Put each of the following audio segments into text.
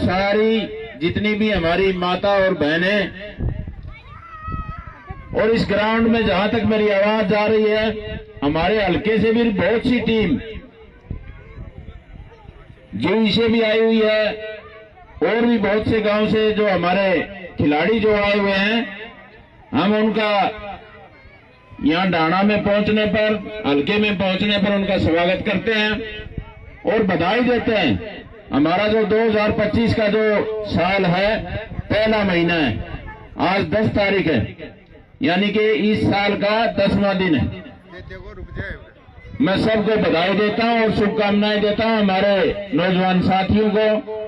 सारी जितनी भी हमारी माता और बहनें, और इस ग्राउंड में जहां तक मेरी आवाज जा रही है, हमारे हल्के से भी बहुत सी टीम जीवी से भी आई हुई है, और भी बहुत से गांव से जो हमारे खिलाड़ी जो आए हुए हैं, हम उनका यहां डाणा में पहुंचने पर, हल्के में पहुंचने पर उनका स्वागत करते हैं और बधाई देते हैं। हमारा जो 2025 का जो साल है, पहला महीना है, आज 10 तारीख है, यानी कि इस साल का 10वां दिन है। मैं सबको बधाई देता हूं और शुभकामनाएं देता हूं हमारे नौजवान साथियों को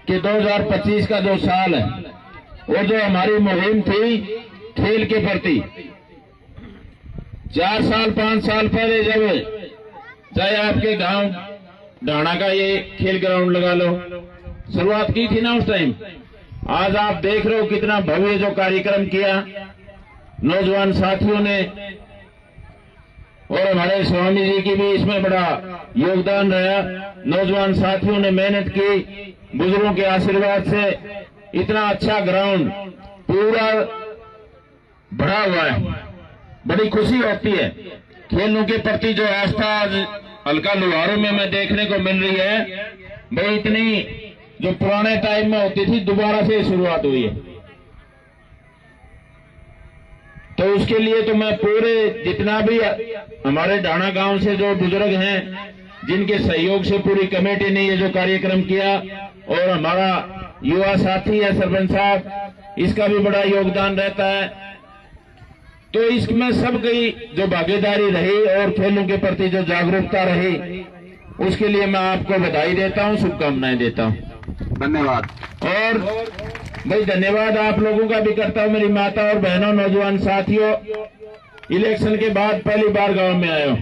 कि 2025 का जो साल है, वो जो हमारी मुहिम थी खेल के प्रति, 4 साल 5 साल पहले जब चाहे आपके गांव डाणा का ये खेल ग्राउंड लगा लो, शुरुआत की थी ना उस टाइम, आज आप देख रहे हो कितना भव्य जो कार्यक्रम किया नौजवान साथियों ने, और हमारे स्वामी जी की भी इसमें बड़ा योगदान रहा। नौजवान साथियों ने मेहनत की, बुजुर्गों के आशीर्वाद से इतना अच्छा ग्राउंड पूरा भरा हुआ है। बड़ी खुशी होती है खेलों के प्रति जो आस्था आज हल्का लुहारों में मैं देखने को मिल रही है, भाई इतनी जो पुराने टाइम में होती थी दोबारा से शुरुआत हुई है। तो उसके लिए तो मैं पूरे जितना भी हमारे डाणा गांव से जो बुजुर्ग हैं, जिनके सहयोग से पूरी कमेटी ने ये जो कार्यक्रम किया, और हमारा युवा साथी है सरपंच साहब, इसका भी बड़ा योगदान रहता है। तो इसमें सबकी जो भागीदारी रही और खेलों के प्रति जो जागरूकता रही, उसके लिए मैं आपको बधाई देता हूं, शुभकामनाएं देता हूं। धन्यवाद। और भाई धन्यवाद आप लोगों का भी करता हूं, मेरी माता और बहनों, नौजवान साथियों, इलेक्शन के बाद पहली बार गांव में आए हो,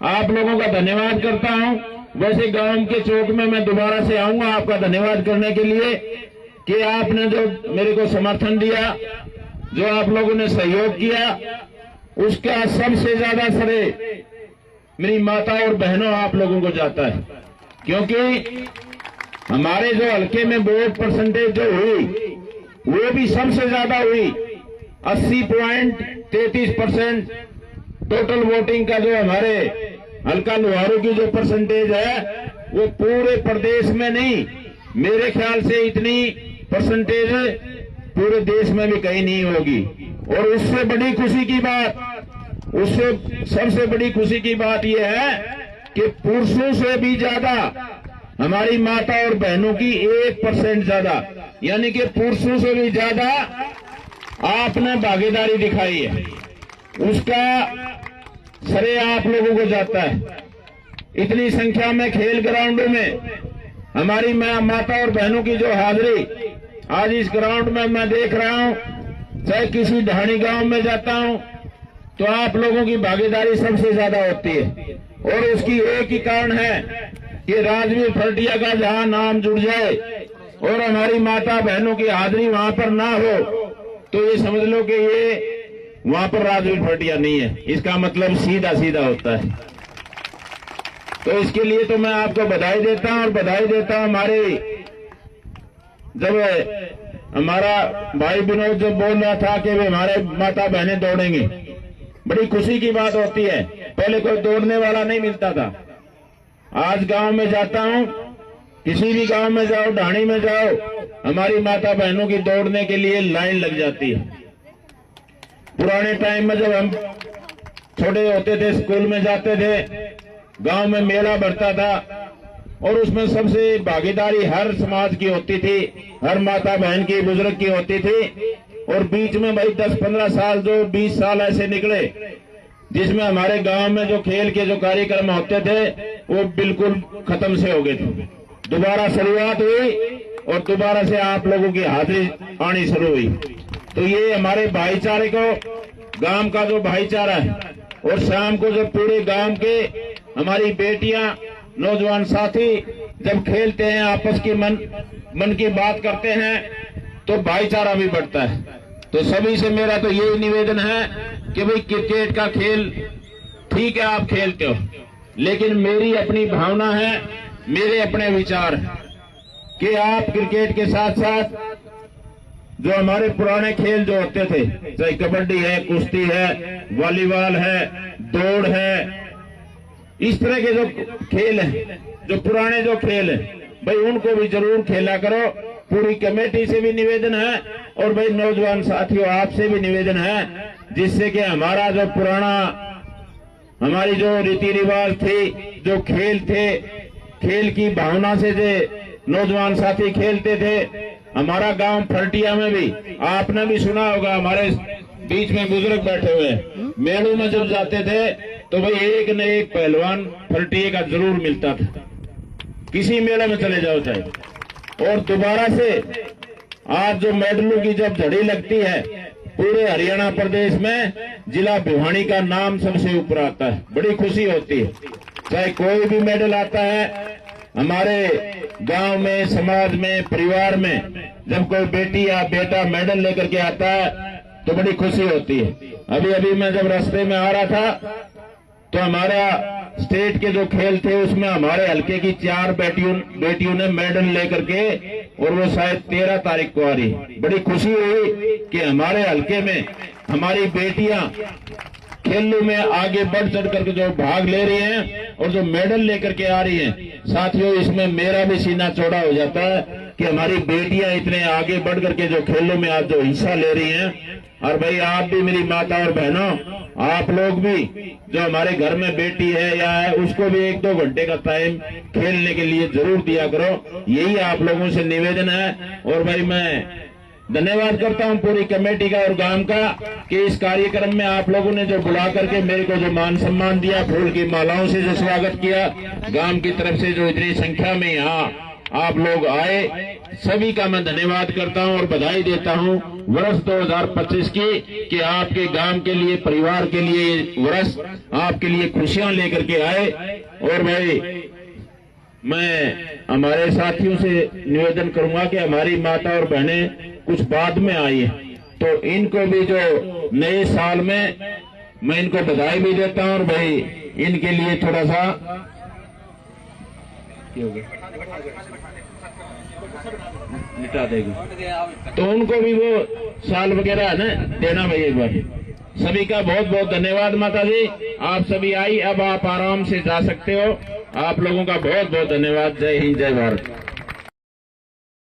आप लोगों का धन्यवाद करता हूं। वैसे गांव के चौक में मैं दोबारा से आऊंगा आपका धन्यवाद करने के लिए कि आपने जो मेरे को समर्थन दिया, जो आप लोगों ने सहयोग किया, उसका सबसे ज्यादा श्रेय मेरी माता और बहनों आप लोगों को जाता है, क्योंकि हमारे जो हल्के में वोट परसेंटेज जो हुई वो भी सबसे ज्यादा हुई, 80.33% टोटल वोटिंग का जो हमारे हल्का लुहारू की जो परसेंटेज है, वो पूरे प्रदेश में नहीं, मेरे ख्याल से इतनी परसेंटेज पूरे देश में भी कहीं नहीं होगी। और उससे बड़ी खुशी की बात, उससे सबसे बड़ी खुशी की बात यह है कि पुरुषों से भी ज्यादा हमारी माता और बहनों की 1% ज्यादा, यानी कि पुरुषों से भी ज्यादा आपने भागीदारी दिखाई है, उसका श्रेय आप लोगों को जाता है। इतनी संख्या में खेल ग्राउंडों में हमारी माता और बहनों की जो हाजिरी आज इस ग्राउंड में मैं देख रहा हूं, चाहे किसी ढाणी गांव में जाता हूं तो आप लोगों की भागीदारी सबसे ज्यादा होती है। और उसकी एक ही कारण है कि राजवीर फरटिया का जहां नाम जुड़ जाए और हमारी माता बहनों की हाजिरी वहां पर ना हो, तो ये समझ लो कि ये वहां पर राजवीर फरटिया नहीं है, इसका मतलब सीधा सीधा होता है। तो इसके लिए तो मैं आपको बधाई देता हूं, और बधाई देता हूं हमारे, जब हमारा भाई विनोद जब बोल रहा था कि वे हमारे माता बहनें दौड़ेंगे, बड़ी खुशी की बात होती है। पहले कोई दौड़ने वाला नहीं मिलता था, आज गांव में जाता हूं, किसी भी गांव में जाओ, ढाणी में जाओ, हमारी माता बहनों की दौड़ने के लिए लाइन लग जाती है। पुराने टाइम में जब हम छोटे होते थे, स्कूल में जाते थे, गांव में मेला बढ़ता था और उसमें सबसे भागीदारी हर समाज की होती थी, हर माता बहन की, बुजुर्ग की होती थी। और बीच में भाई 10-15 साल, जो 20 साल ऐसे निकले जिसमें हमारे गांव में जो खेल के जो कार्यक्रम होते थे वो बिल्कुल खत्म से हो गए थे। दोबारा शुरुआत हुई और दोबारा से आप लोगों की हाजिरी आनी शुरू हुई। तो ये हमारे भाईचारे को, गांव का जो भाईचारा है, और शाम को जब पूरे गांव के हमारी बेटियां, नौजवान साथी जब खेलते हैं, आपस की मन की बात करते हैं, तो भाईचारा भी बढ़ता है। तो सभी से मेरा तो यही निवेदन है कि भाई क्रिकेट का खेल ठीक है, आप खेलते हो, लेकिन मेरी अपनी भावना है, मेरे अपने विचार हैं। कि आप क्रिकेट के साथ साथ जो हमारे पुराने खेल जो होते थे, चाहे कबड्डी है, कुश्ती है, वॉलीबॉल है, दौड़ है, इस तरह के जो खेल हैं, जो पुराने जो खेल हैं, भाई उनको भी जरूर खेला करो। पूरी कमेटी से भी निवेदन है और भाई नौजवान साथियों आपसे भी निवेदन है, जिससे कि हमारा जो पुराना हमारी जो रीति रिवाज थी, जो खेल थे, खेल की भावना से जो नौजवान साथी खेलते थे। हमारा गांव फरटिया में भी आपने भी सुना होगा, हमारे बीच में बुजुर्ग बैठे हुए हैं, मेलों में जब जाते थे तो भाई एक न एक पहलवान फरटिये का जरूर मिलता था, किसी मेले में चले जाओ चाहे। और दोबारा से आज जो मेडलों की जब झड़ी लगती है, पूरे हरियाणा प्रदेश में जिला भिवानी का नाम सबसे ऊपर आता है, बड़ी खुशी होती है। चाहे कोई भी मेडल आता है हमारे गांव में, समाज में, परिवार में, जब कोई बेटी या बेटा मेडल लेकर के आता है तो बड़ी खुशी होती है। अभी अभी मैं जब रास्ते में आ रहा था तो हमारा स्टेट के जो खेल थे उसमें हमारे हल्के की 4 बेटियों ने मेडल लेकर के, और वो शायद 13 तारीख को आ रही। बड़ी खुशी हुई कि हमारे हल्के में हमारी बेटियां खेलों में आगे बढ़ चढ़ करके जो भाग ले रही हैं और जो मेडल लेकर के आ रही हैं। साथियों, इसमें मेरा भी सीना चौड़ा हो जाता है कि हमारी बेटियां इतने आगे बढ़ करके जो खेलों में आज जो हिस्सा ले रही हैं। और भाई आप भी मेरी माता और बहनों, आप लोग भी जो हमारे घर में बेटी है या है, उसको भी 1-2 घंटे का टाइम खेलने के लिए जरूर दिया करो, यही आप लोगों से निवेदन है। और भाई मैं धन्यवाद करता हूं पूरी कमेटी का और गांव का कि इस कार्यक्रम में आप लोगों ने जो बुला करके मेरे को जो मान सम्मान दिया, फूल की मालाओं से जो स्वागत किया, गांव की तरफ से जो इतनी संख्या में यहाँ आप लोग आए, सभी का मैं धन्यवाद करता हूं और बधाई देता हूं वर्ष 2025 की, कि आपके गांव के लिए, परिवार के लिए वर्ष आपके लिए खुशियां लेकर के आए। और भाई मैं हमारे साथियों से निवेदन करूंगा कि हमारी माता और बहनें कुछ बाद में आई है, तो इनको भी जो नए साल में मैं इनको बधाई भी देता हूं। और भाई इनके लिए थोड़ा सा लिटा देगा तो उनको भी वो साल वगैरह है ना देना भाई एक बार। सभी का बहुत बहुत धन्यवाद माता जी, आप सभी आई, अब आप आराम से जा सकते हो। आप लोगों का बहुत बहुत धन्यवाद। जय हिंद, जय भारत।